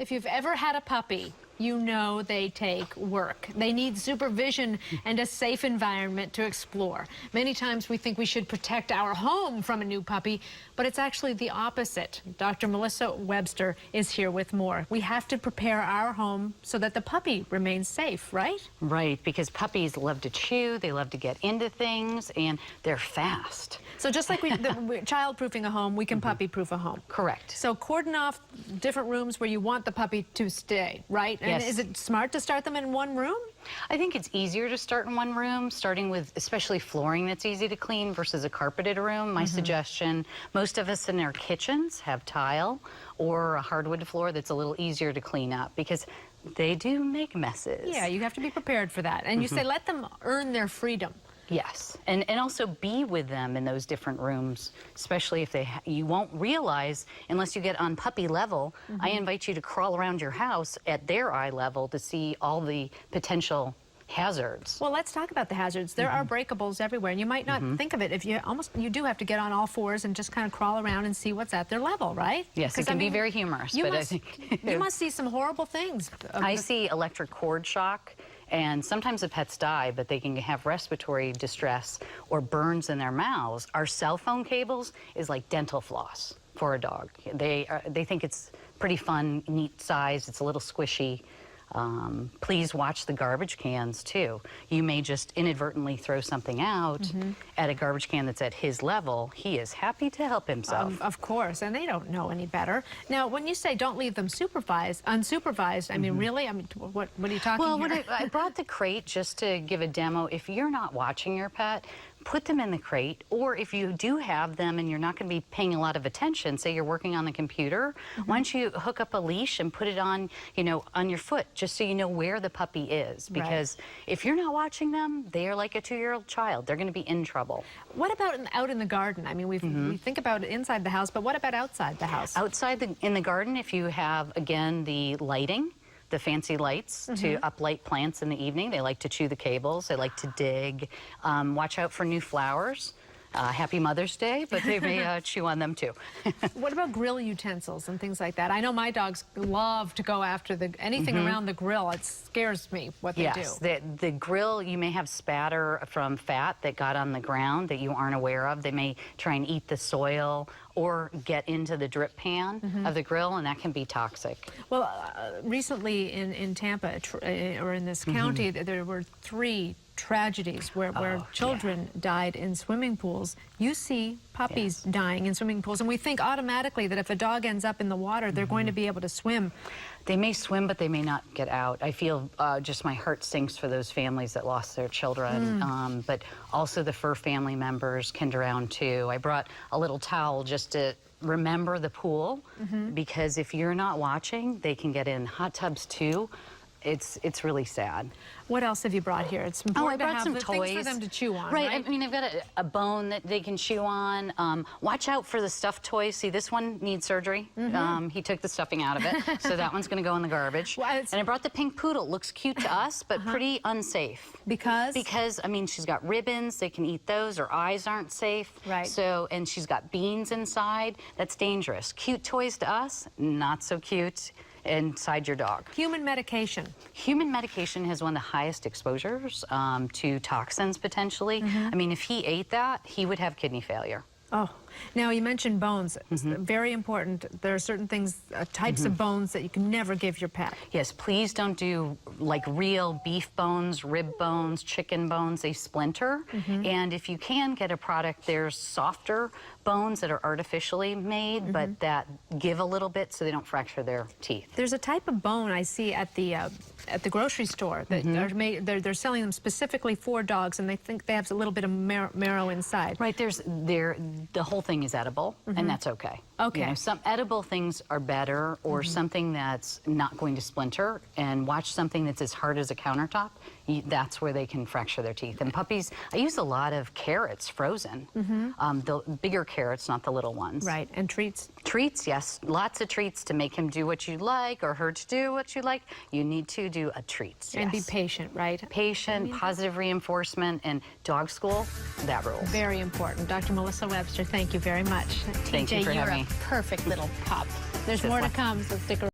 If you've ever had a puppy, you know they take work. They need supervision and a safe environment to explore. Many times we think we should protect our home from a new puppy, but it's actually the opposite. Dr. Melissa Webster is here with more. We have to prepare our home so that the puppy remains safe, right? Right, because puppies love to chew, they love to get into things, and they're fast. So just like we're child-proofing a home, we can puppy-proof a home. Correct. So cordon off different rooms where you want the puppy to stay, right? And Yes. is it smart to start them in one room? I think it's easier to start in one room, starting with especially flooring that's easy to clean versus a carpeted room. My suggestion, most of us in our kitchens have tile or a hardwood floor that's a little easier to clean up because they do make messes. Yeah, you have to be prepared for that. And you say let them earn their freedom. Yes, and also be with them in those different rooms, especially if you won't realize unless you get on puppy level. I invite you to crawl around your house at their eye level to see all the potential hazards. Well, let's talk about the hazards. There are breakables everywhere, and you might not think of it if you do have to get on all fours and just kind of crawl around and see what's at their level, right? Yes, it can be very humorous, but I think you must see some horrible things. I see electric cord shock. And sometimes the pets die, but they can have respiratory distress or burns in their mouths. Our cell phone cables is like dental floss for a dog. They think it's pretty fun, neat size. It's a little squishy. Please watch the garbage cans too. You may just inadvertently throw something out at a garbage can that's at his level. He is happy to help himself. Of course, and they don't know any better. Now, when you say don't leave them unsupervised, I mean, really? I mean, what are you talking Well, here? I brought the crate just to give a demo. If you're not watching your pet, put them in the crate, or if you do have them and you're not going to be paying a lot of attention, say you're working on the computer, why don't you hook up a leash and put it on, on your foot, just so you know where the puppy is. Because if you're not watching them, they are like a 2-year-old child. They're going to be in trouble. What about out in the garden? I mean, we think about it inside the house, but what about outside the house? Outside in the garden, if you have, again, the lighting, the fancy lights to uplight plants in the evening. They like to chew the cables. They like to dig. Watch out for new flowers. Happy Mother's Day, but they may chew on them too. What about grill utensils and things like that? I know my dogs love to go after anything around the grill. It scares me what they do. Yes, the grill, you may have spatter from fat that got on the ground that you aren't aware of. They may try and eat the soil or get into the drip pan of the grill, and that can be toxic. Well, recently in Tampa, or in this county, there were 3 tragedies where children died in swimming pools. You see puppies dying in swimming pools, and we think automatically that if a dog ends up in the water, they're going to be able to swim. They may swim, but they may not get out. I feel just my heart sinks for those families that lost their children, but also the fur family members can drown too. I brought a little towel just to remember the pool, because if you're not watching, they can get in hot tubs too. It's really sad. What else have you brought here? It's important to have some things for them to chew on, right? I mean, I've got a bone that they can chew on. Watch out for the stuffed toys. See, this one needs surgery. He took the stuffing out of it, so that one's going to go in the garbage. Well, and I brought the pink poodle. Looks cute to us, but pretty unsafe. Because? Because, I mean, she's got ribbons. They can eat those. Her eyes aren't safe. Right. So, and she's got beans inside. That's dangerous. Cute toys to us, not so cute inside your dog. Human medication. Human medication has one of the highest exposures to toxins, potentially. I mean, if he ate that, he would have kidney failure. Oh, now you mentioned bones. Very important. There are certain things, types of bones that you can never give your pet. Yes, please don't do like real beef bones, rib bones, chicken bones. They splinter. And if you can get a product, there's softer bones that are artificially made, but that give a little bit so they don't fracture their teeth. There's There's a type of bone I see at the grocery store that are made. They're selling them specifically for dogs, and they think they have a little bit of marrow inside. Right. The whole thing is edible, and that's okay. Okay. Some edible things are better, or something that's not going to splinter. And watch something that's as hard as a countertop. That's where they can fracture their teeth. And puppies, I use a lot of carrots frozen. The bigger carrots, not the little ones. Right. And treats. Treats, yes. Lots of treats to make him do what you like or her to do what you like. You need to do a treat. And be patient, right? Patient, positive reinforcement, and dog school, that rules. Very important. Dr. Melissa Webster, thank you very much. Thank you for having me. You're a perfect little pup. There's more to come, so stick around.